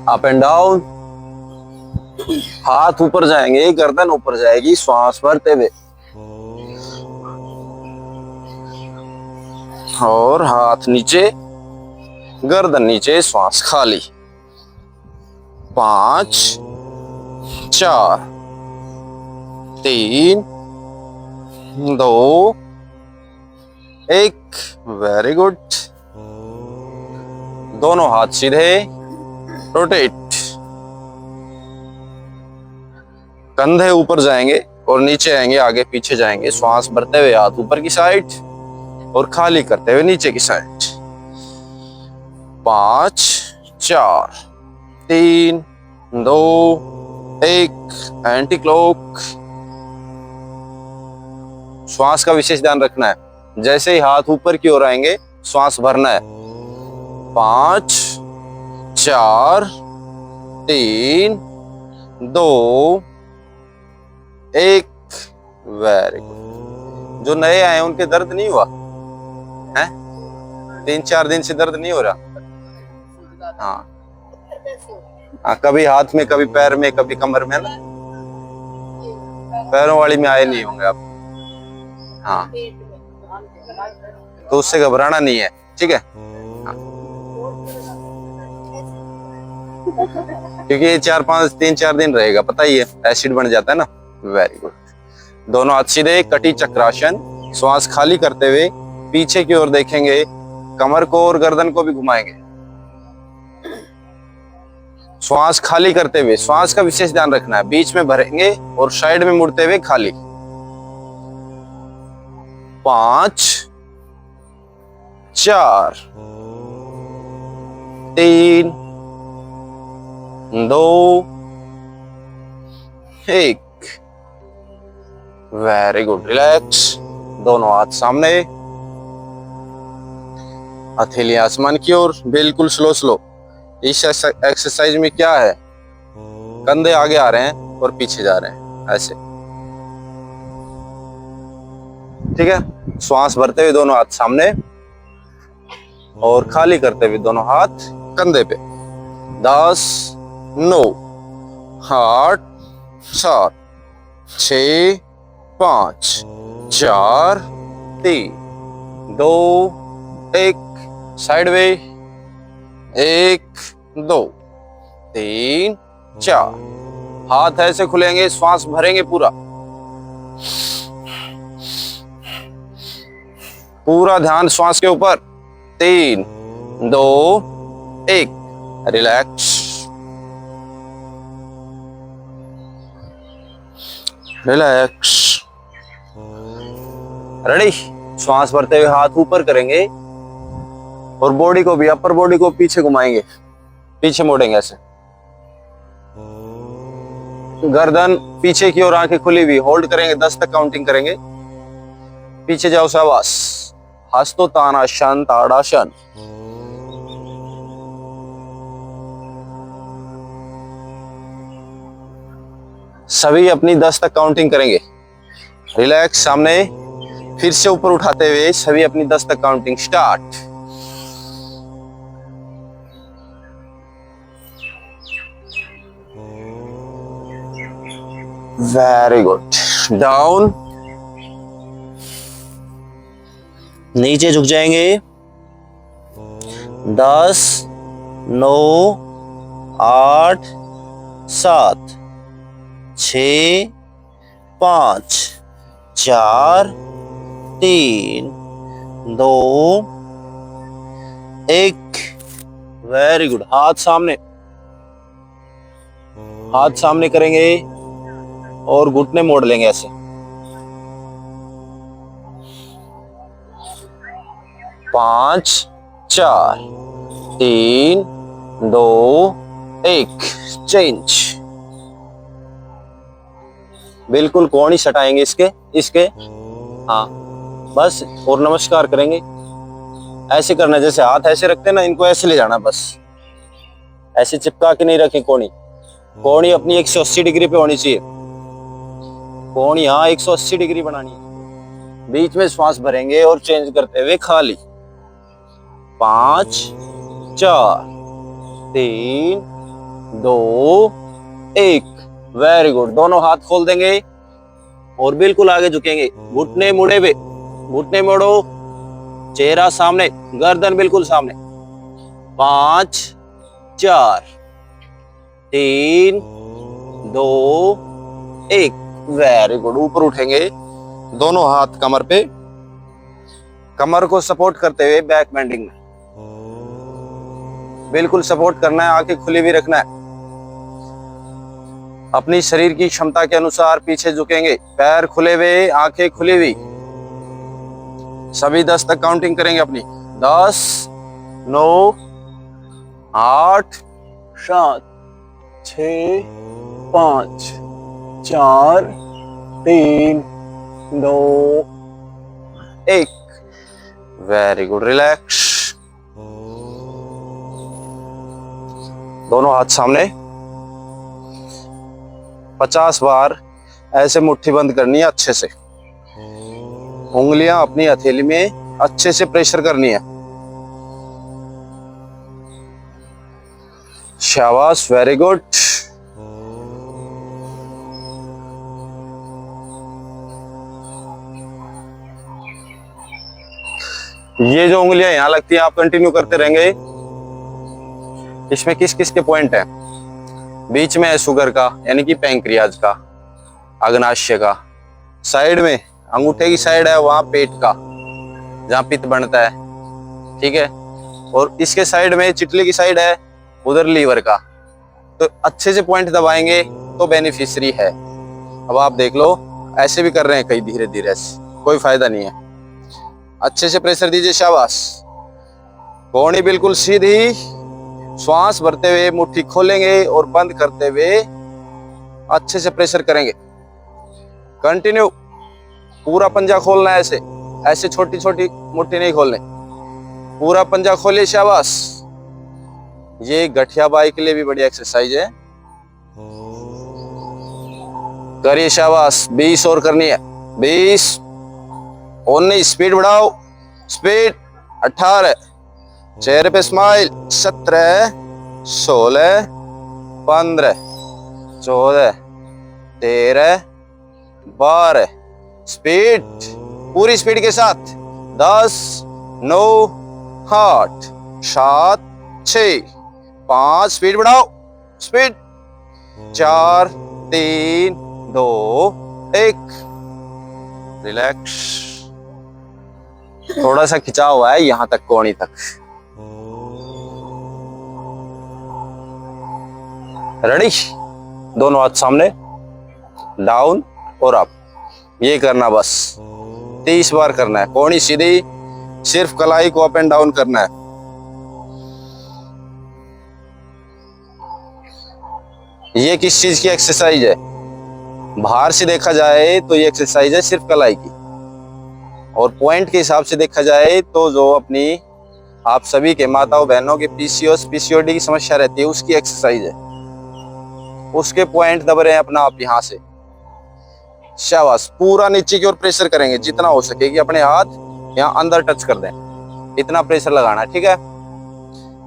Up and down, हाथ ऊपर जाएंगे, गर्दन ऊपर जाएगी, श्वास भरते हुए, और हाथ नीचे, गर्दन नीचे, श्वास खाली। 5 4 3 2 1। Very good. दोनों हाथ सीधे, रोटेट, कंधे ऊपर जाएंगे और नीचे आएंगे, आगे पीछे जाएंगे, श्वास भरते हुए हाथ ऊपर की साइड और खाली करते हुए नीचे की साइड। 5 4 3 2 1। Anti clock. श्वास का विशेष ध्यान रखना है, जैसे ही हाथ ऊपर की ओर आएंगे श्वास भरना है। 5 4 3 2 1। Very good. जो नए आए उनके दर्द नहीं हुआ है? 3-4 दिन से दर्द नहीं हो रहा? हाँ, कभी हाथ में, कभी पैर में, कभी कमर में ना? पैरों वाली में आए नहीं होंगे आप। हाँ, तो उससे घबराना नहीं है, ठीक है? हाँ। क्योंकि ये 3-4 दिन रहेगा, पता ही है, एसिड बन जाता है ना। Very good. दोनों हाथ सीधे, कटी चक्रासन। श्वास खाली करते हुए पीछे की ओर देखेंगे, कमर को और गर्दन को भी घुमाएंगे। श्वास खाली करते हुए, श्वास का विशेष ध्यान रखना है, बीच में भरेंगे और साइड में मुड़ते हुए खाली। 5 4 3 2 1। Very good. रिलैक्स। दोनों हाथ सामने, हथेली आसमान की ओर, बिल्कुल स्लो स्लो। इस एक्सरसाइज में क्या है, कंधे आगे आ रहे हैं और पीछे जा रहे हैं, ऐसे, ठीक है? श्वास भरते हुए दोनों हाथ सामने और खाली करते हुए दोनों हाथ कंधे पे। 10 9 8 7 6 5 4 3 2 1। Side way. 1 2 3 4। हाथ ऐसे खुलेंगे, श्वास भरेंगे पूरा, पूरा ध्यान श्वास के ऊपर। 3 2 1। रिलैक्स। रिलैक्स। रेडी? श्वास भरते हुए हाथ ऊपर करेंगे और बॉडी को भी, अपर बॉडी को पीछे घुमाएंगे, पीछे मोड़ेंगे ऐसे। गर्दन पीछे की ओर, आंखें खुली हुई, होल्ड करेंगे, 10 तक काउंटिंग करेंगे। पीछे जाओ, शाबाश। हस्तोत्तानासन, ताड़ासन। सभी अपनी 10 तक काउंटिंग करेंगे। रिलैक्स। सामने फिर से ऊपर उठाते हुए सभी अपनी 10 तक counting. Start. Very good. Down, नीचे झुक जाएंगे। 10 9 8 7 6 5 4 3 2 1। Very good. हाथ सामने, हाथ सामने करेंगे और घुटने मोड़ लेंगे ऐसे। 5 4 3 2 1। चेंज। बिल्कुल कोण ही सटाएंगे इसके। हाँ, बस। और नमस्कार करेंगे। ऐसे करना, जैसे हाथ ऐसे रखते हैं ना, इनको ऐसे ले जाना, बस ऐसे चिपका के नहीं रखें। कोणी अपनी 180 डिग्री पे होनी चाहिए। कोणी यहाँ 180 डिग्री बनानी है। बीच में श्वास भरेंगे और चेंज करते हुए खाली। 5 4 3 2 1। Very good. दोनों हाथ खोल देंगे और बिल्कुल आगे झुकेंगे, घुटने मुड़े हुए, घुटने मोड़ो, चेहरा सामने, गर्दन बिल्कुल सामने। 5 4 3 2 1। Very good. ऊपर उठेंगे, दोनों हाथ कमर पे, कमर को सपोर्ट करते हुए बैक बेंडिंग में बिल्कुल सपोर्ट करना है, आंखें खुली भी रखना है। अपनी शरीर की क्षमता के अनुसार पीछे झुकेंगे, पैर खुले हुए, आंखें खुली हुई। सभी 10 तक काउंटिंग करेंगे अपनी। 10 9 8 7 6 5 4 3 2 1। Very good. रिलैक्स। दोनों हाथ सामने। 50 बार ऐसे मुट्ठी बंद करनी है अच्छे से, उंगलियां अपनी हथेली में अच्छे से प्रेशर करनी है। शाबाश, वेरी गुड। ये जो उंगलियां यहां लगती हैं, आप कंटिन्यू करते रहेंगे। इसमें किस किस के पॉइंट है? बीच में है शुगर का, यानी कि पैंक्रियाज का, अग्नाशय का। साइड में अंगूठे की साइड है, वहां पेट का, जहां पित्त बनता है, ठीक है। और इसके साइड में चिटली की साइड है, उधर लीवर का। तो अच्छे से पॉइंट दबाएंगे तो बेनिफिशियरी है। अब आप देख लो, ऐसे भी कर रहे हैं कई, धीरे धीरे ऐसे, कोई फायदा नहीं है। अच्छे से प्रेशर दीजिए। शाबाश। कोहनी बिल्कुल सीधी, श्वास भरते हुए मुट्ठी खोलेंगे और बंद करते हुए अच्छे से प्रेशर करेंगे। कंटिन्यू। पूरा पंजा खोलना है, ऐसे ऐसे छोटी छोटी मुट्ठी नहीं खोलने, पूरा पंजा खोलिए। शाबाश। ये गठिया बाई के लिए भी बढ़िया एक्सरसाइज है, करिए। शाबाश। 20 और करनी है। 20 और नहीं, स्पीड बढ़ाओ, स्पीड। 18, चेहरे पे स्माइल। 17 16 15 14 13 12। स्पीड, पूरी स्पीड के साथ। 10 9 8 7 6 5। स्पीड बढ़ाओ, स्पीड। 4 3 2 1। रिलैक्स। थोड़ा सा खिंचा हुआ है यहां तक, कोहनी तक। रेडी? दोनों हाथ सामने, डाउन और अप। ये करना बस 30 बार करना है। कोहनी सीधी, सिर्फ कलाई को अप एंड डाउन करना है। ये किस चीज की एक्सरसाइज है? बाहर से देखा जाए तो ये एक्सरसाइज है सिर्फ कलाई की, और पॉइंट के हिसाब से देखा जाए तो जो अपनी आप सभी के माताओं बहनों के पीसीओएस पीसीओडी की समस्या रहती है, उसकी एक्सरसाइज है। उसके पॉइंट दब रहे हैं अपना आप यहां से। शाबाश। पूरा नीचे की ओर प्रेशर करेंगे जितना हो सके, कि अपने हाथ यहाँ अंदर टच कर दें, इतना प्रेशर लगाना है, ठीक है।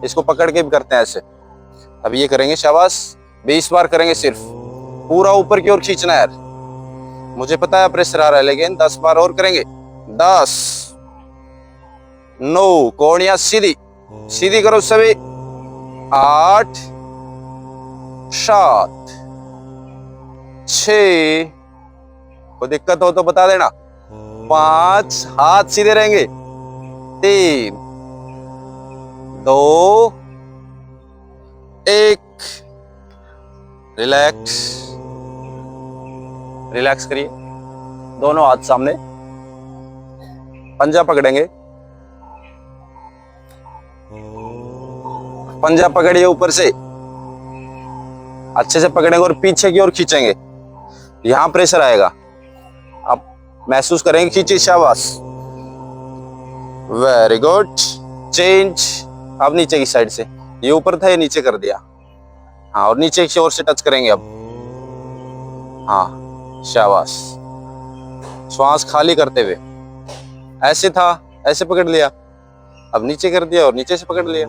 इसको पकड़ के भी करते हैं ऐसे। अब ये करेंगे। शाबाश। 20 बार करेंगे सिर्फ, पूरा ऊपर की ओर खींचना है। मुझे पता है प्रेशर आ रहा है, लेकिन 10 बार और करेंगे। 10 9, कोहनियां सीधी सीधी करो सभी। 8 7 6, कोई दिक्कत हो तो बता देना। 5, हाथ सीधे रहेंगे। 3 2 1। रिलैक्स। रिलैक्स करिए। दोनों हाथ सामने, पंजा पकड़ेंगे। पंजा पकड़िए ऊपर से, अच्छे से पकड़ेंगे और पीछे की ओर खींचेंगे। यहां प्रेशर आएगा, आप महसूस करेंगे। खींचिए। शाबाश। Very good. चेंज। अब नीचे की साइड से, ये ऊपर था, ये नीचे कर दिया। हाँ, और नीचे की ओर से टच करेंगे अब। हाँ, शाबाश। श्वास खाली करते हुए, ऐसे था, ऐसे पकड़ लिया, अब नीचे कर दिया और नीचे से पकड़ लिया।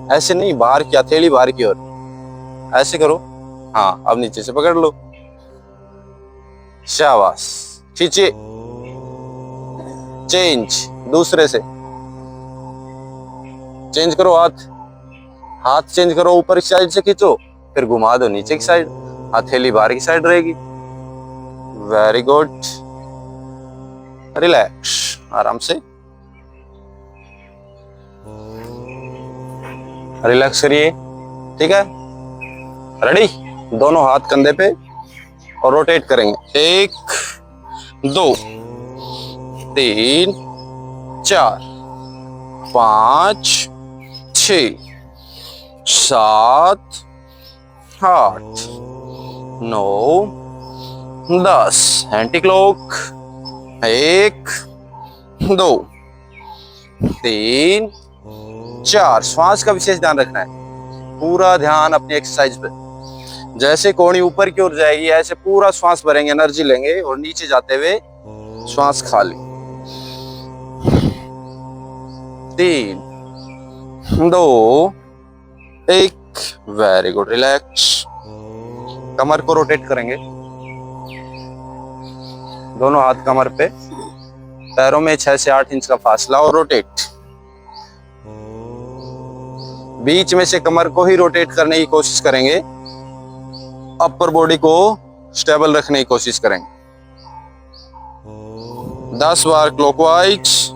ऐसे नहीं, बाहर की हथेली बाहर की ओर, ऐसे करो। हाँ, अब नीचे से पकड़ लो, शाबाश। खींचिए, चेंज, दूसरे से चेंज करो। हाथ हाथ चेंज करो, ऊपर की साइड से खींचो, फिर घुमा दो नीचे की साइड, हथेली बाहर की साइड रहेगी। Very good. रिलैक्स, आराम से रिलैक्स करिए, ठीक है। रेडी, दोनों हाथ कंधे पे और रोटेट करेंगे। 1 2 3 4 5 6 7 8 9 10। Anti clock. 1 2 3 4। श्वास का विशेष ध्यान रखना है, पूरा ध्यान अपनी एक्सरसाइज पे। जैसे कोहनी ऊपर की ओर जाएगी ऐसे पूरा श्वास भरेंगे, एनर्जी लेंगे और नीचे जाते हुए श्वास खाली। 3 2 1। Very good, relax. कमर को रोटेट करेंगे, दोनों हाथ कमर पे, पैरों में 6 से 8 इंच का फासला और रोटेट। बीच में से कमर को ही रोटेट करने की कोशिश करेंगे, अपर बॉडी को स्टेबल रखने की कोशिश करेंगे। 10 बार क्लॉकवाइज,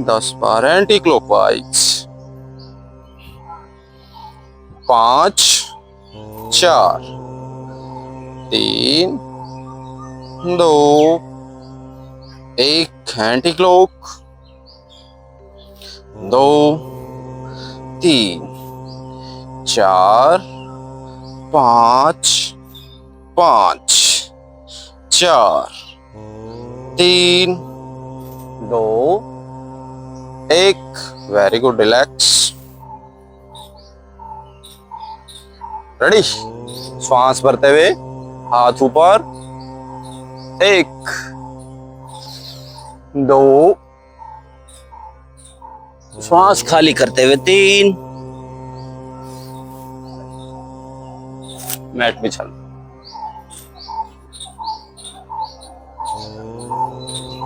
10 बार anti clockwise. 5 4 3 2 1। Anti clock. 2 3 4 5 5 4 3 2 1। Very good, relax. Ready, श्वास भरते हुए हाथ ऊपर। 1 2। श्वास खाली करते हुए 3। मैट पे चल।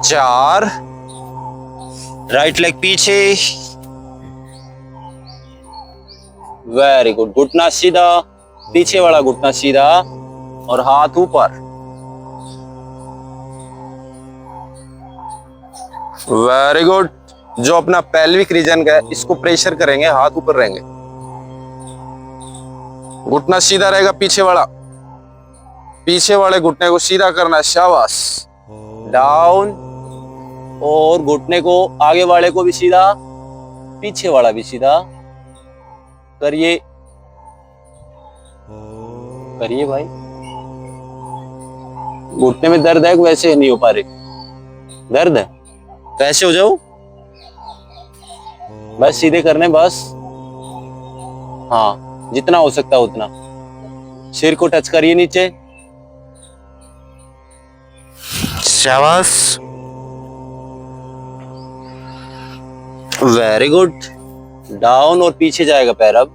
4। राइट लेग पीछे। वेरी गुड, घुटना सीधा, पीछे वाला घुटना सीधा और हाथ ऊपर। Very good. जो अपना पेल्विक रीजन का है इसको प्रेशर करेंगे, हाथ ऊपर रहेंगे, घुटना सीधा रहेगा। पीछे वाले घुटने को सीधा करना है, शाबाश। डाउन, और घुटने को आगे वाले को भी सीधा, पीछे वाला भी सीधा करिए। करिए भाई, घुटने में दर्द है, वैसे नहीं हो पा रहे, दर्द है तो ऐसे हो जाओ, बस सीधे करने, बस। हाँ, जितना हो सकता है उतना। सिर को टच करिए नीचे, शाबाश। Very good. डाउन और पीछे जाएगा पैर। अब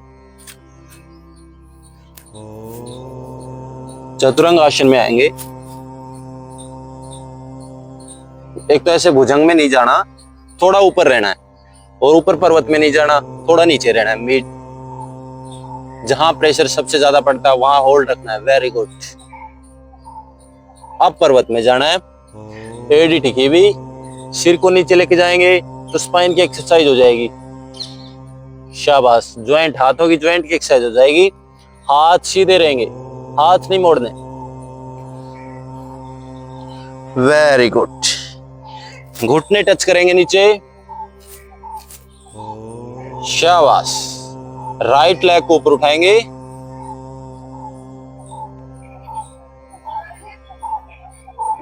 चतुरंग आसन में आएंगे। एक तो ऐसे भुजंग में नहीं जाना, थोड़ा ऊपर रहना है, और ऊपर पर्वत में नहीं जाना, थोड़ा नीचे रहना है। मिड, जहां प्रेशर सबसे ज्यादा पड़ता है वहां होल्ड रखना है। Very good. अब पर्वत में जाना है। एडी टिकी भी, सिर को नीचे लेके जाएंगे तो स्पाइन की एक्सरसाइज हो जाएगी, शाबाश। ज्वाइंट, हाथों की ज्वाइंट की एक्सरसाइज हो जाएगी। हाथ सीधे रहेंगे, हाथ नहीं मोड़ने। Very good. घुटने टच करेंगे नीचे, शाबाश। राइट लेग को ऊपर उठाएंगे,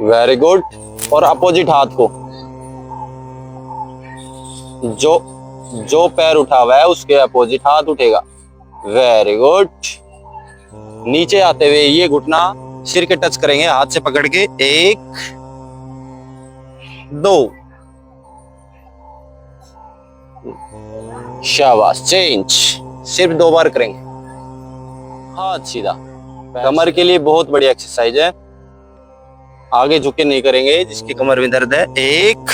वेरी गुड। और अपोजिट हाथ को, जो पैर उठा हुआ है उसके अपोजिट हाथ उठेगा, वेरी गुड। नीचे आते हुए ये घुटना सिर के टच करेंगे, हाथ से पकड़ के। 1 2, शाबाश। चेंज, सिर्फ 2 बार करेंगे। हाथ सीधा। कमर के लिए बहुत बढ़िया एक्सरसाइज है। आगे झुके नहीं करेंगे जिसकी कमर में दर्द है। 1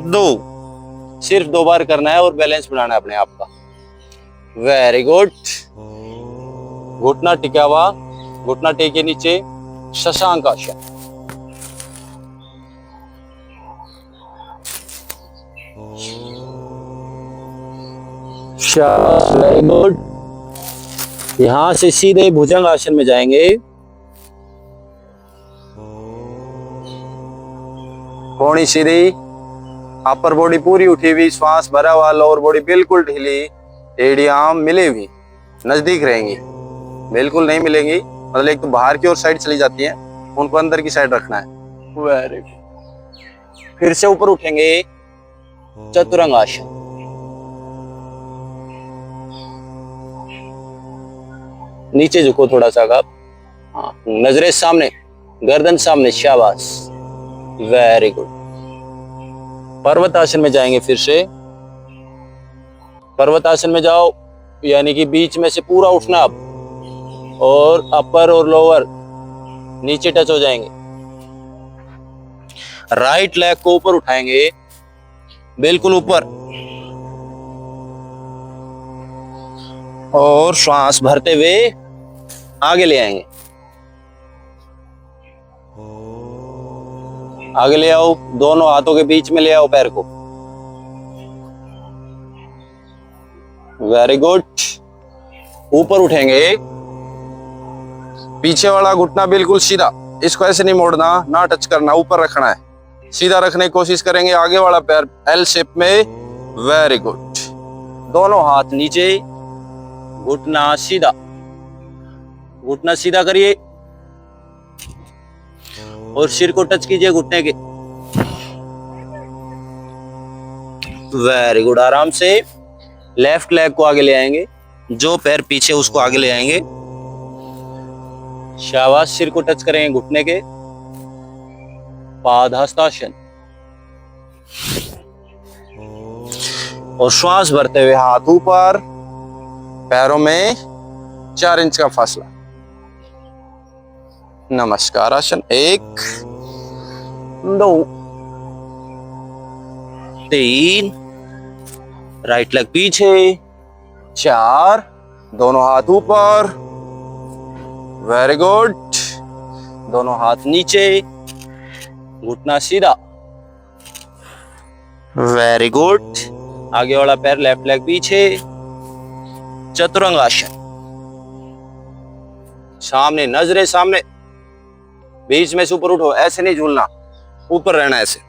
2, सिर्फ 2 बार करना है और बैलेंस बनाना है अपने आप का। Very good. घुटना टिका हुआ, घुटना टेके नीचे, शशांक आसन। Very good. यहां से सीधे भुजंग आसन में जाएंगे। कोहनी सीधी, अपर बॉडी पूरी उठी हुई, श्वास भरा हुआ, लोअर बॉडी बिल्कुल ढीली, एड़ियां मिली हुई, नजदीक रहेंगी, बिल्कुल नहीं मिलेंगी। मतलब एक तो बाहर की ओर साइड चली जाती है, उनको अंदर की साइड रखना है। Very good. फिर से ऊपर उठेंगे, चतुरंग आसन। नीचे झुको थोड़ा सा आप। हाँ, नजरें सामने, गर्दन सामने, शाबाश। Very good. पर्वत आसन में जाएंगे। फिर से पर्वत आसन में जाओ, यानी कि बीच में से पूरा उठना आप, और अपर और लोअर नीचे टच हो जाएंगे। राइट लेग को ऊपर उठाएंगे, बिल्कुल ऊपर, और श्वास भरते हुए आगे ले आएंगे। आगे ले आओ, दोनों हाथों के बीच में ले आओ पैर को। Very good. ऊपर उठेंगे, पीछे वाला घुटना बिल्कुल सीधा, इसको ऐसे नहीं मोड़ना, ना टच करना, ऊपर रखना है। सीधा रखने की कोशिश करेंगे। आगे वाला पैर एल शेप में। Very good. दोनों हाथ नीचे, घुटना सीधा, घुटना सीधा करिए और सिर को टच कीजिए घुटने के। Very good. आराम से लेफ्ट लेग को आगे ले आएंगे, जो पैर पीछे उसको आगे ले आएंगे। शाबाश। सिर को टच करेंगे घुटने के। पादहस्तासन। और श्वास भरते हुए हाथ ऊपर, पैरों में 4 इंच का फासला। नमस्कार आसन। 1 2 3, राइट लेग पीछे, 4, दोनों हाथ ऊपर। Very good. दोनों हाथ नीचे, घुटना सीधा। Very good. आगे वाला पैर लेफ्ट लेग पीछे, चतुरंग आसन। सामने, नजरें सामने, बीच में से ऊपर उठो, ऐसे नहीं झूलना, ऊपर रहना ऐसे।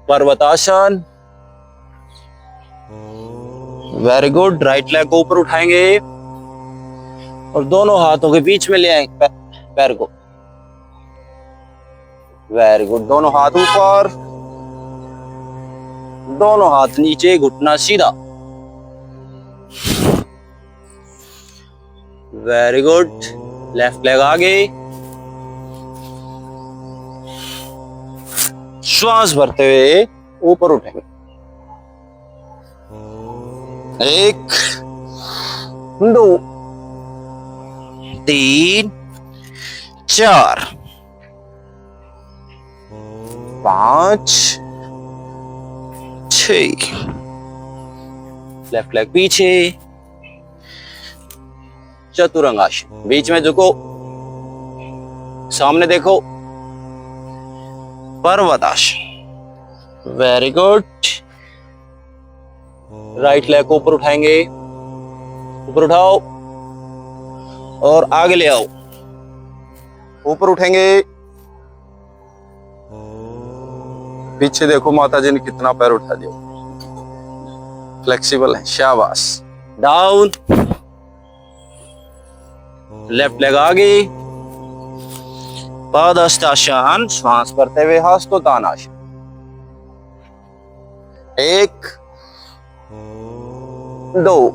पर्वतासन। Very good. राइट लेग को ऊपर उठाएंगे और दोनों हाथों के बीच में ले आएंगे पैर को। Very good. दोनों हाथ ऊपर, दोनों हाथ नीचे, घुटना सीधा। Very good. लेफ्ट लेग आगे, श्वास भरते हुए ऊपर उठेंगे। 1 2 3 4 5 6। लेफ्ट लेग पीछे, चतुरंग आसन। बीच में झुको, सामने देखो, पर्वत आसन। Very good. राइट लेग को ऊपर उठाएंगे, ऊपर उठाओ और आगे ले आओ। ऊपर उठेंगे, पीछे देखो माता जी ने कितना पैर उठा दिया, फ्लेक्सिबल है। शाबाश। डाउन, लेफ्ट लेग आगे, पादहस्तासन। श्वास भरते हुए हस्तोत्तानासन। 1 2,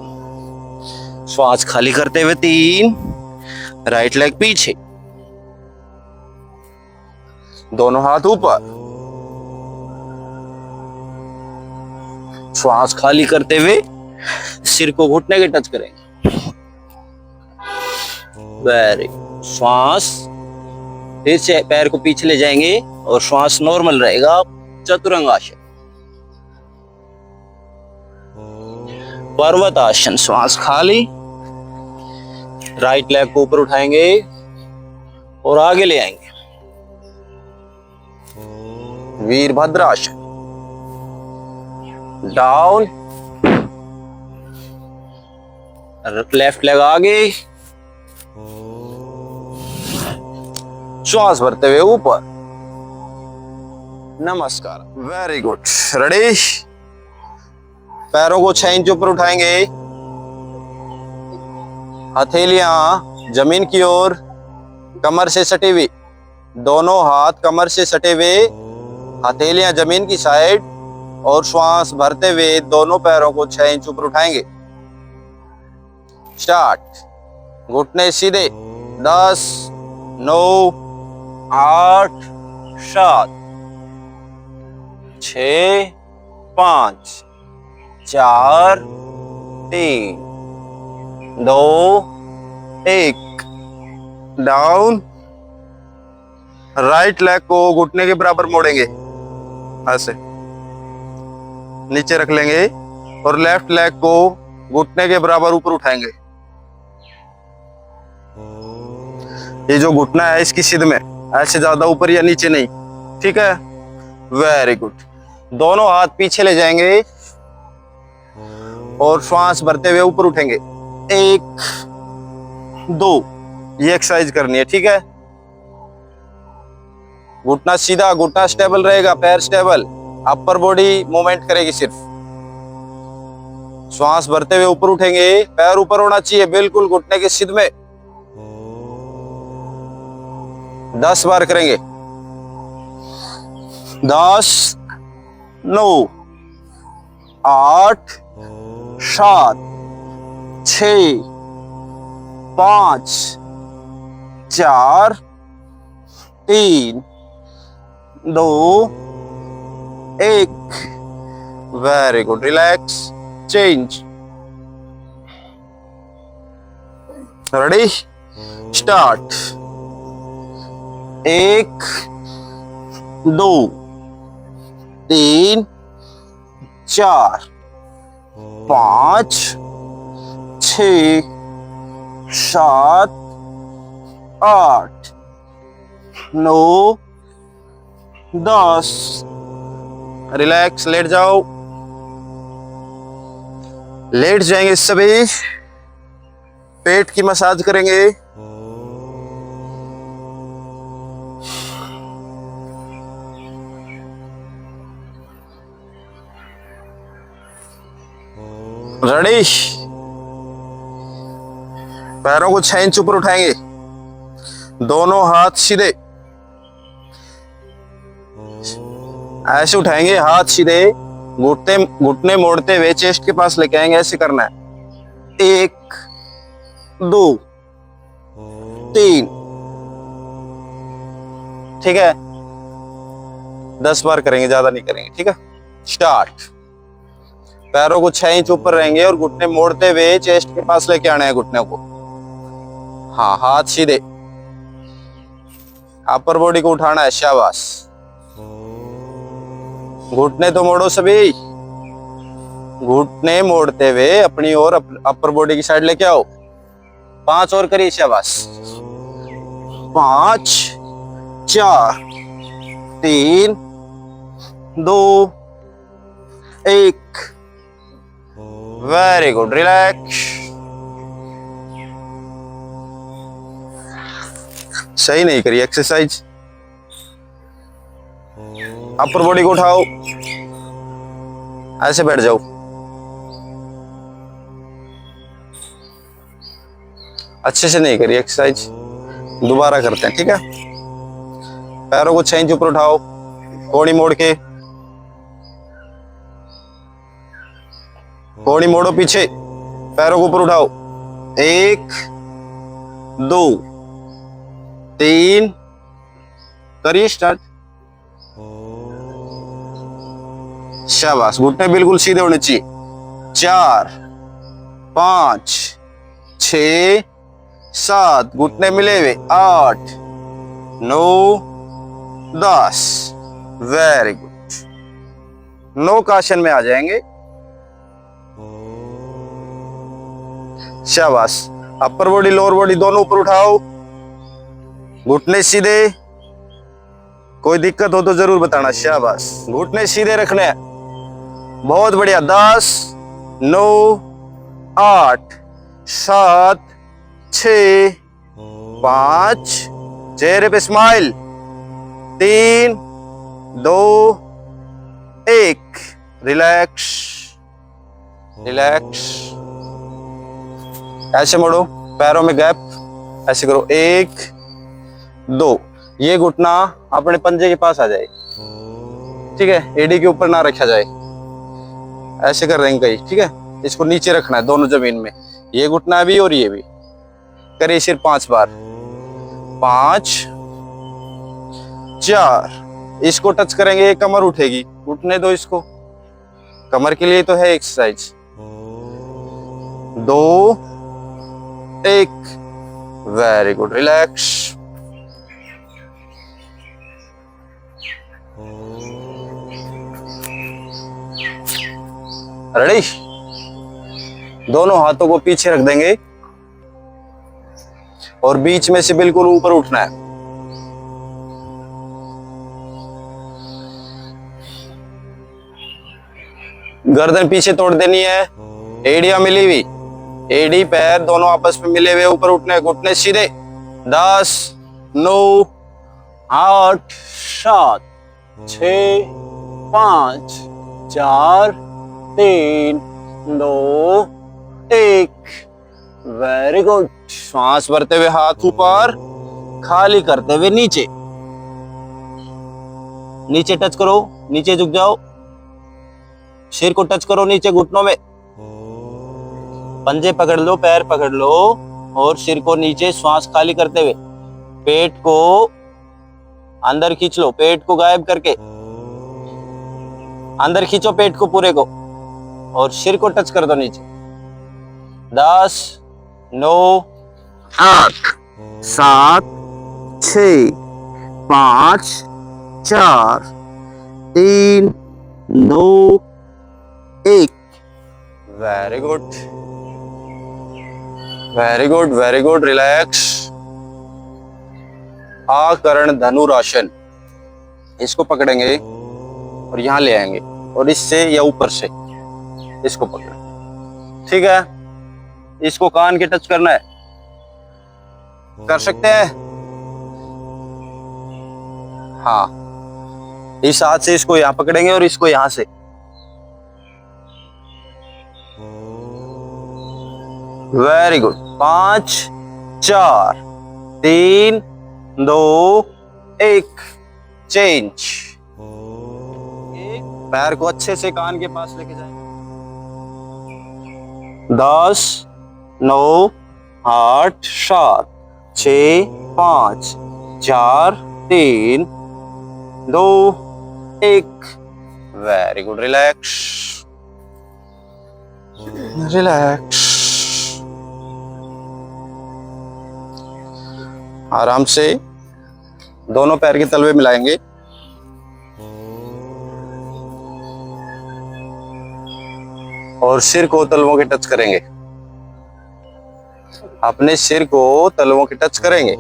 श्वास खाली करते हुए 3, राइट लेग पीछे, दोनों हाथ ऊपर, श्वास खाली करते हुए सिर को घुटने के टच करेंगे। वेरी, श्वास, फिर से पैर को पीछे ले जाएंगे और श्वास नॉर्मल रहेगा। चतुरंग आसन, पर्वत आसन, श्वास खाली, राइट लेग को ऊपर उठाएंगे और आगे ले आएंगे। वीरभद्र आसन, डाउन, लेफ्ट लेग आगे, श्वास भरते हुए ऊपर। नमस्कार। Very good. रेडी। पैरों को 6 इंच ऊपर उठाएंगे, हथेलियां जमीन की ओर, कमर से सटे हुए, दोनों हाथ कमर से सटे हुए, हथेलियां जमीन की साइड, और श्वास भरते हुए दोनों पैरों को 6 इंच ऊपर उठाएंगे। स्टार्ट। घुटने सीधे। 10, 9, 8, 7, 6, 5, 4, 3, 2, 1। डाउन। राइट लेग को घुटने के बराबर मोड़ेंगे, ऐसे नीचे रख लेंगे, और लेफ्ट लेग को घुटने के बराबर ऊपर उठाएंगे। ये जो घुटना है इसकी सीध में, ऐसे ज्यादा ऊपर या नीचे नहीं, ठीक है। Very good. दोनों हाथ पीछे ले जाएंगे और श्वास भरते हुए ऊपर उठेंगे। 1, 2, ये एक्सरसाइज करनी है, ठीक है। घुटना सीधा, घुटना स्टेबल रहेगा, पैर स्टेबल, अपर बॉडी मूवमेंट करेगी सिर्फ। श्वास भरते हुए ऊपर उठेंगे, पैर ऊपर होना चाहिए बिल्कुल घुटने के सीध में। 10 बार करेंगे। 10, 9, 8, 7, 6, 5, 4, 3, 2, 1। Very good. Relax. Change. Ready. Start. 1, 2, 3, 4, 5, 6, 7, 8, 9, 10। Relax. Late जाओ। लेट जाएंगे सभी। पेट की मसाज करेंगे। रेडी। पैरों को 6 इंच ऊपर उठाएंगे, दोनों हाथ सीधे, ऐसे उठाएंगे, हाथ सीधे, घुटने मोड़ते हुए चेस्ट के पास लेके आएंगे। ऐसे करना है। 1, 2, 3, ठीक है। 10 बार करेंगे, ज्यादा नहीं करेंगे, ठीक है। स्टार्ट। पैरों को 6 इंच ऊपर रहेंगे और घुटने मोड़ते हुए चेस्ट के पास लेके आना है घुटने को। हाँ, हाथ सीधे, अपर बॉडी को उठाना है। शाबाश। घुटने तो मोड़ो सभी। घुटने मोड़ते हुए अपनी ओर अपर बॉडी की साइड लेके आओ। 5 और करिए। शाबाश। 5, 4, 3, 2, 1। Very good. रिलैक्स। सही नहीं करी एक्सरसाइज। अपर बॉडी को उठाओ, ऐसे बैठ जाओ। अच्छे से नहीं करी एक्सरसाइज, दोबारा करते हैं, ठीक है। पैरों को 6 इंच ऊपर उठाओ, कोड़ी मोड़ के, कोड़ी मोड़ो पीछे, पैरों को ऊपर उठाओ। 1, 2, 3, करिए स्टार्ट। शाबाश। घुटने बिल्कुल सीधे होने चाहिए। 4, 5 6 7, घुटने मिले हुए, 8 9 10। Very good. नौकासन में आ जाएंगे। शाबाश। अपर बॉडी लोअर बॉडी दोनों ऊपर उठाओ, घुटने सीधे। कोई दिक्कत हो तो जरूर बताना। शाबाश। घुटने सीधे रखने हैं। बहुत बढ़िया। 10 9 8 7 6 5, चेहरे पे स्माइल, 3 2 1। Relax relax. ऐसे मोड़ो, पैरों में गैप, ऐसे करो। 1 2। ये घुटना अपने पंजे के पास आ जाए, ठीक है, एडी के ऊपर ना रखा जाए। ऐसे कर देंगे कहीं, ठीक है। इसको नीचे रखना है दोनों जमीन में, ये घुटना भी और ये भी। करिए सिर्फ 5 बार। 5 4। इसको टच करेंगे, कमर उठेगी, उठने दो इसको, कमर के लिए तो है exercise. 2 1। Very good. Relax. Ready. दोनों हाथों को पीछे रख देंगे और बीच में से बिल्कुल ऊपर उठना है। गर्दन पीछे तोड़ देनी है, एड़ियां मिली हुई, एड़ी पैर दोनों आपस में मिले हुए, ऊपर उठने, घुटने सीधे। 10 9 8 7 6 5 4 3 2 1। Very good. श्वास भरते हुए हाथ ऊपर, खाली करते हुए नीचे। नीचे टच करो, नीचे झुक जाओ, सिर को टच करो नीचे घुटनों में, पंजे पकड़ लो, पैर पकड़ लो और सिर को नीचे, श्वास खाली करते हुए। पेट को अंदर खींच लो, पेट को गायब करके अंदर खींचो पेट को पूरे को और सिर को टच कर दो नीचे। 10 9 8 7 6 5 4 3 2 1। Very good very good very good. Relax. आकर्ण धनुरासन, इसको पकड़ेंगे और यहां ले आएंगे और इससे या ऊपर से इसको पकड़ें, ठीक है। इसको कान के टच करना है, कर सकते हैं? हाँ। इस हाथ से इसको यहां पकड़ेंगे और इसको यहां से। Very good. 5 4 3 2 1। चेंज। पैर को अच्छे से कान के पास लेके जाएंगे। 10 9 8 7 6 5 4 3 2 1। Very good. Relax relax. आराम से दोनों पैर के तलवे मिलाएंगे और सिर को तलवों के टच करेंगे। अपने सिर को तलवों के टच करेंगे,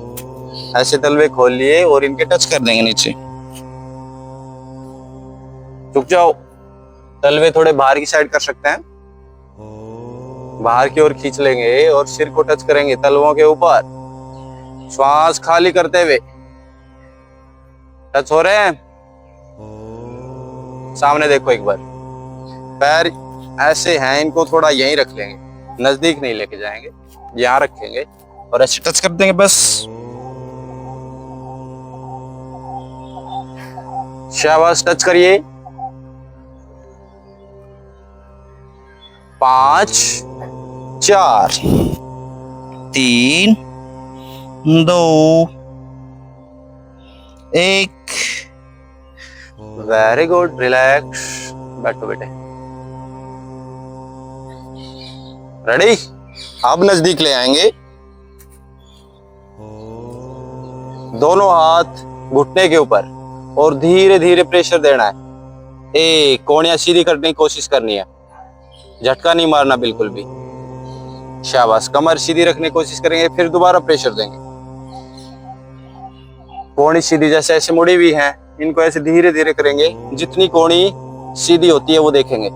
ऐसे तलवे खोल लिए और इनके टच कर देंगे नीचे। झुक जाओ, तलवे थोड़े बाहर की साइड कर सकते हैं, बाहर की ओर खींच लेंगे और सिर को टच करेंगे तलवों के ऊपर। श्वास खाली करते हुए टच हो रहे हैं। सामने देखो एक बार, पैर ऐसे हैं, इनको थोड़ा यहीं रख लेंगे, नजदीक नहीं लेके जाएंगे, यहां रखेंगे और ऐसे टच कर देंगे बस। शाबाश। टच करिए। 5 4 3 2 1। Very good. रिलैक्स। बैठो बेटे। रेडी। अब नजदीक ले आएंगे, दोनों हाथ घुटने के ऊपर और धीरे धीरे प्रेशर देना है। कोहनियां सीधी करने की कोशिश करनी है, झटका नहीं मारना बिल्कुल भी। शाबाश। कमर सीधी रखने की कोशिश करेंगे, फिर दोबारा प्रेशर देंगे। कोहनी सीधी जैसे ऐसे मुड़ी हुई है, इनको ऐसे धीरे धीरे करेंगे, जितनी कोहनी सीधी होती है वो देखेंगे।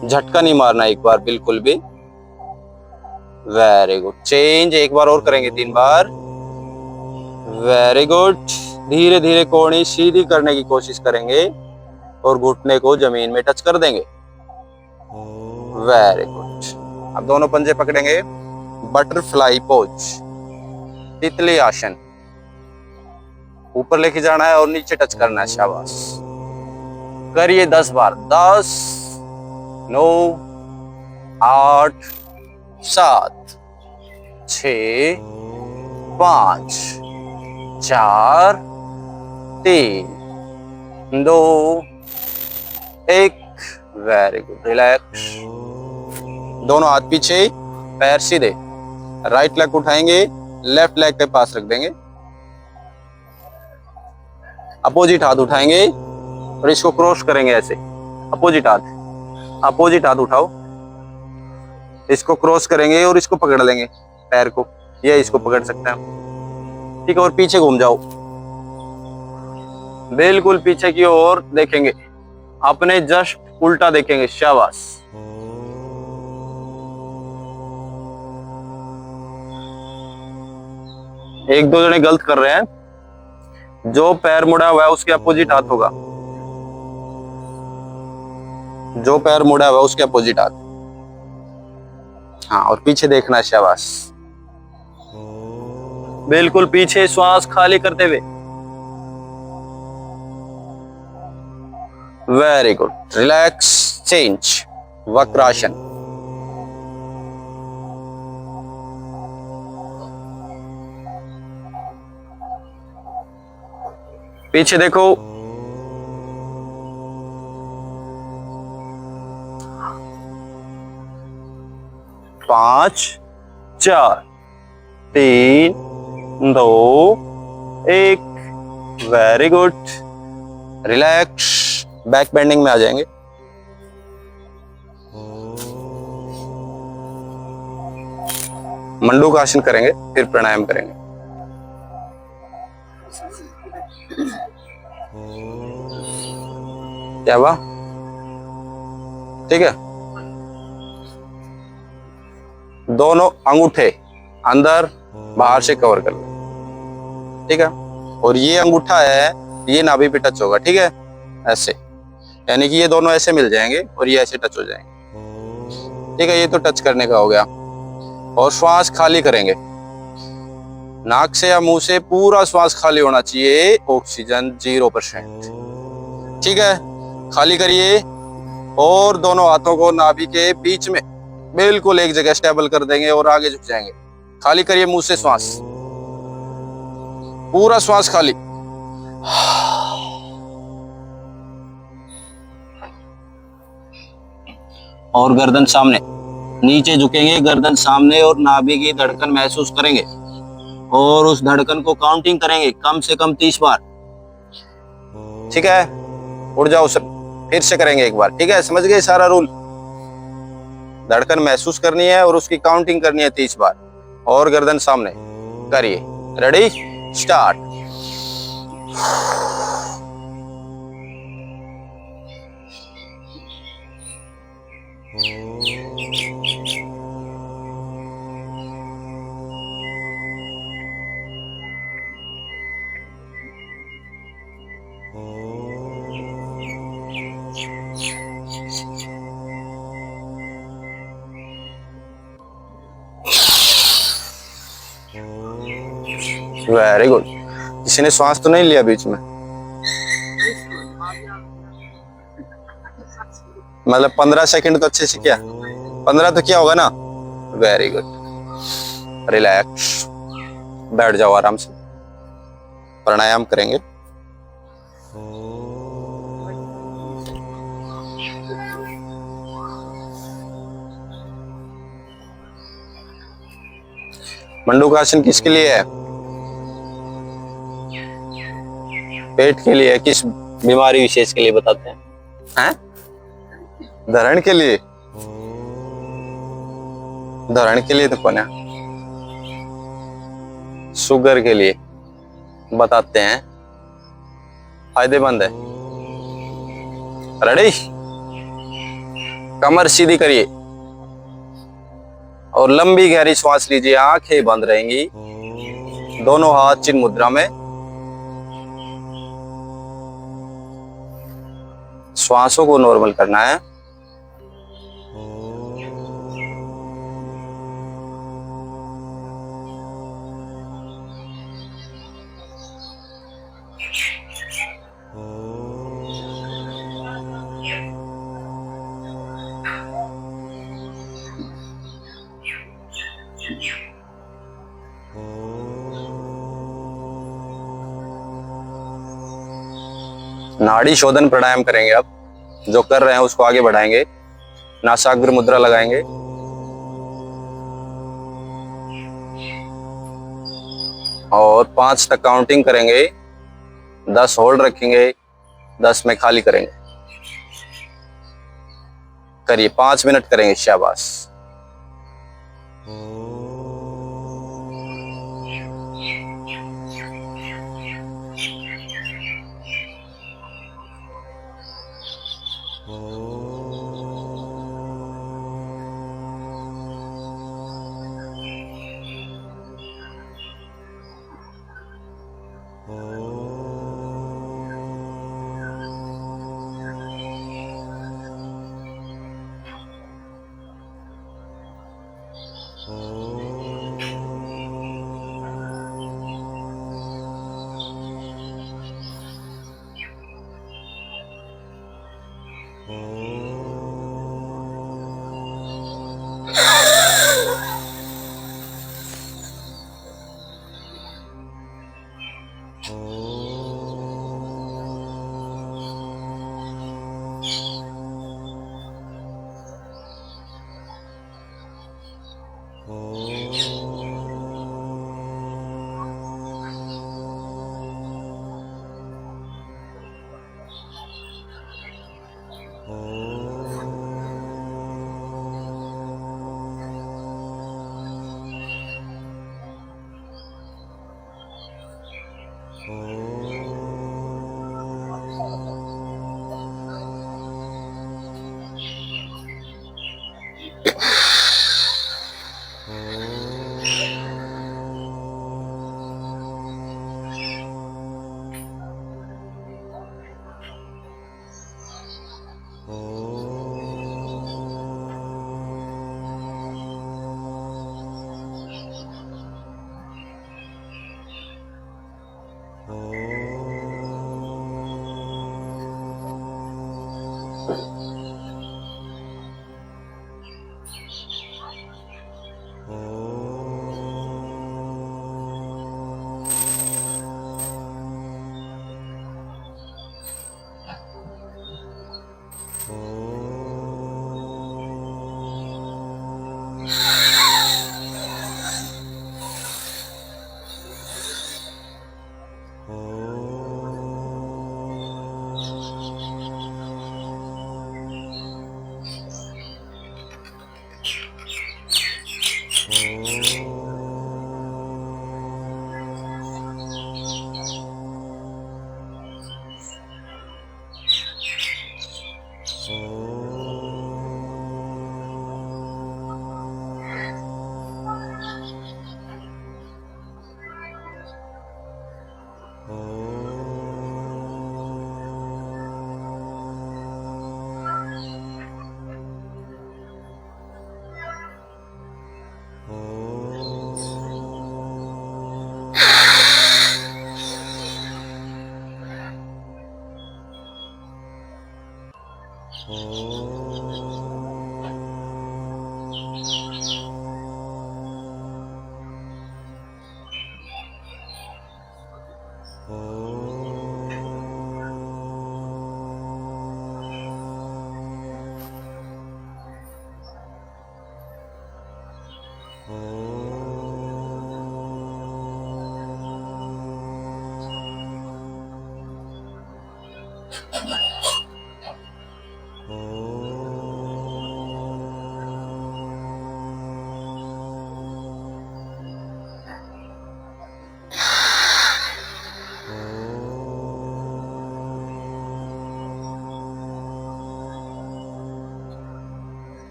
झटका नहीं मारना एक बार बिल्कुल भी। Very good. चेंज। एक बार और करेंगे, 3 बार। Very good. धीरे धीरे कोहनी सीधी करने की कोशिश करेंगे और घुटने को जमीन में टच कर देंगे। Very good. अब दोनों पंजे पकड़ेंगे, बटरफ्लाई पोज, तितली आसन। ऊपर लेके जाना है और नीचे टच करना है। शाबाश। करिए 10 बार। 10, 9, 8, 7, 6, 5, 4, 3, 2, 1। Very good. रिलैक्स। दोनों हाथ पीछे, पैर सीधे। राइट लेग उठाएंगे, लेफ्ट लेग के पास रख देंगे। अपोजिट हाथ उठाएंगे और इसको क्रॉस करेंगे ऐसे। अपोजिट हाथ उठाओ, इसको क्रॉस करेंगे और इसको पकड़ लेंगे, पैर को, या इसको पकड़ सकते हैं। ठीक है। और पीछे घूम जाओ, बिल्कुल पीछे की ओर देखेंगे, अपने जस्ट उल्टा देखेंगे। शाबाश। एक दो जने गलत कर रहे हैं, जो पैर मुड़ा हुआ है उसके अपोजिट हाथ होगा। जो पैर मुड़ा हुआ है उसके अपोजिट हाथ। हाँ, और पीछे देखना है। शाबाश। बिल्कुल पीछे, श्वास खाली करते हुए। Very good. Relax. Change. Vakrasana. पीछे देखो। पांच, 4, 3, 2, 1। Very good. Relax. Back bending में आ जाएंगे। मंडूक आसन करेंगे, फिर प्राणायाम करेंगे। क्या हुआ? ठीक है। दोनों अंगूठे अंदर बाहर से कवर कर लो। ठीक है। और ये अंगूठा है, ये नाभि पे टच होगा। ठीक है। ऐसे, यानी कि ये दोनों ऐसे मिल जाएंगे और ये ऐसे टच हो जाएंगे। ठीक है। ये तो टच करने का हो गया। और श्वास खाली करेंगे, नाक से या मुंह से पूरा श्वास खाली होना चाहिए। ऑक्सीजन 0%। ठीक है। खाली करिए और दोनों हाथों को नाभि के बीच में बिल्कुल एक जगह स्टेबल कर देंगे और आगे झुक जाएंगे। खाली करिए मुंह से श्वास, पूरा श्वास खाली। और गर्दन सामने, नीचे झुकेंगे, गर्दन सामने, और नाभि की धड़कन महसूस करेंगे और उस धड़कन को काउंटिंग करेंगे कम से कम 30 बार। ठीक है। उड़ जाओ सब, फिर से करेंगे एक बार। ठीक है। समझ गए सारा रूल? धड़कन महसूस करनी है और उसकी काउंटिंग करनी है 30 बार। और गर्दन सामने करिए। Ready, start. Very good. किसी ने श्वास तो नहीं लिया बीच में? मतलब 15 सेकंड तो अच्छे से किया? 15 तो किया होगा ना? Very good. रिलैक्स। बैठ जाओ आराम से। प्राणायाम करेंगे। मंडूकासन किसके लिए है? पेट के लिए। किस बीमारी विशेष के लिए बताते हैं? हैं? धरण के लिए। धरण के लिए तो कौन है? शुगर के लिए बताते हैं, फायदेमंद है। रेडी? कमर सीधी करिए और लंबी गहरी श्वास लीजिए, आंखें बंद रहेंगी, दोनों हाथ चिन्ह मुद्रा में। श्वासों को नॉर्मल करना है। नाड़ी शोधन प्राणायाम करेंगे। अब जो कर रहे हैं उसको आगे बढ़ाएंगे। नासाग्र मुद्रा लगाएंगे और 5 तक काउंटिंग करेंगे। 10 होल्ड रखेंगे, 10 में खाली करेंगे। करिए, 5 मिनट करेंगे। शाबाश।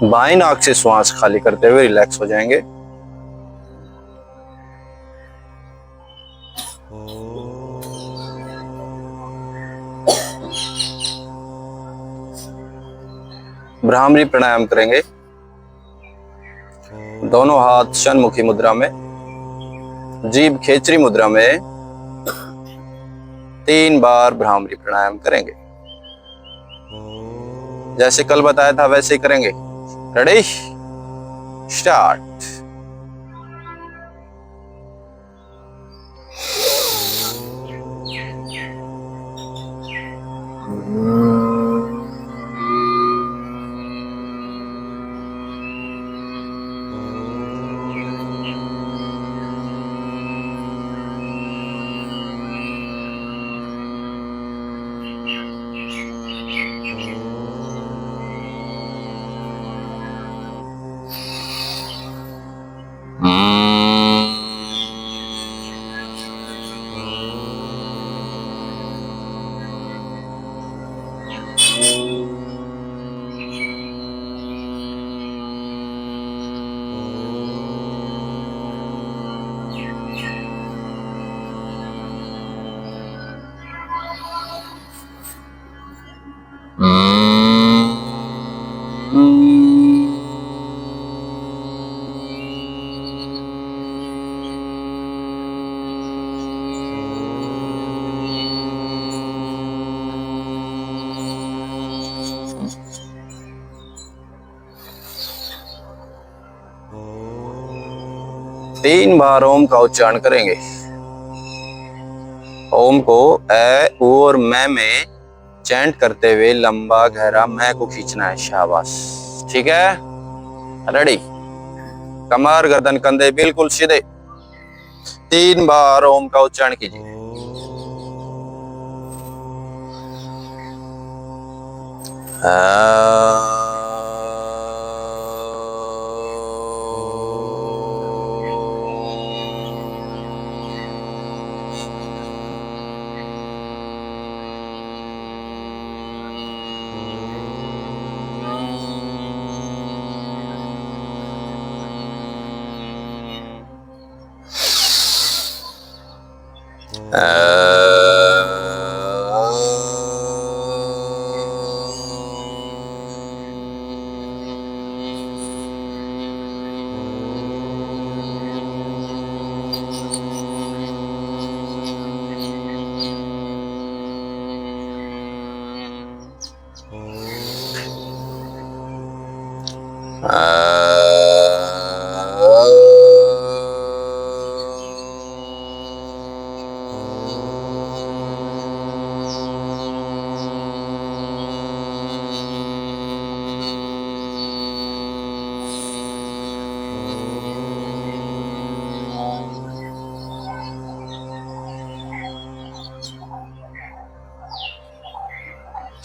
बाएं नाक से श्वास खाली करते हुए रिलैक्स हो जाएंगे। भ्रामरी प्राणायाम करेंगे। दोनों हाथ शनमुखी मुद्रा में, जीभ खेचरी मुद्रा में 3 बार भ्रामरी प्राणायाम करेंगे। जैसे कल बताया था वैसे ही करेंगे। Ready, start. तीन बार ओम का उच्चारण करेंगे। ओम को ए, ऊ और मैं में चैंट करते हुए लंबा गहरा मैं को खींचना है। शाबाश, ठीक है। रेडी, कमर गर्दन कंधे बिल्कुल सीधे। 3 बार ओम का उच्चारण कीजिए।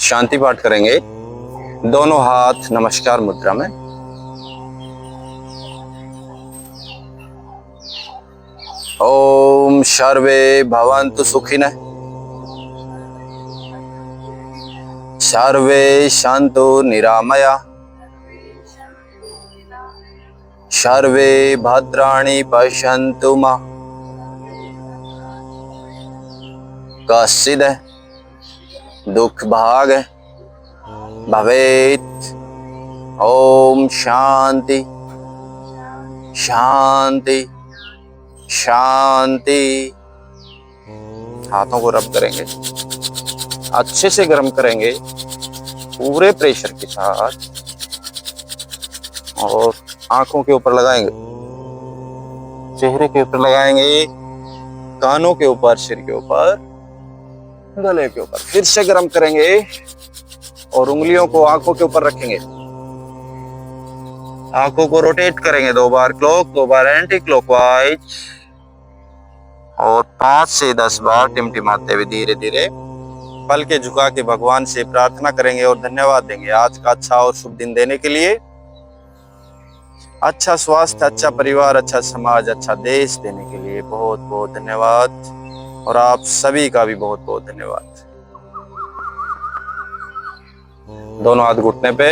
शांति पाठ करेंगे। दोनों हाथ नमस्कार मुद्रा में। ओम सर्वे भवन्तु सुखिनः, सर्वे सन्तु निरामया, सर्वे भद्राणि पश्यन्तु मा कश्चिद् दुख भाग भवेत्। ओम शांति शांति शांति। हाथों को रब करेंगे, अच्छे से गर्म करेंगे पूरे प्रेशर के साथ, और आंखों के ऊपर लगाएंगे, चेहरे के ऊपर लगाएंगे, कानों के ऊपर, सिर के ऊपर, गले के ऊपर। फिर से गर्म करेंगे और उंगलियों को आंखों के ऊपर रखेंगे। आंखों को रोटेट करेंगे 2 बार क्लॉक, 2 बार एंटी क्लॉकवाइज, और 5 से 10 बार टिमटिमाते हुए धीरे धीरे पल के झुका के भगवान से प्रार्थना करेंगे और धन्यवाद देंगे आज का अच्छा और शुभ दिन देने के लिए, अच्छा स्वास्थ्य, अच्छा परिवार, अच्छा समाज, अच्छा देश देने के लिए बहुत बहुत धन्यवाद। और आप सभी का भी बहुत बहुत धन्यवाद। दोनों हाथ घुटने पे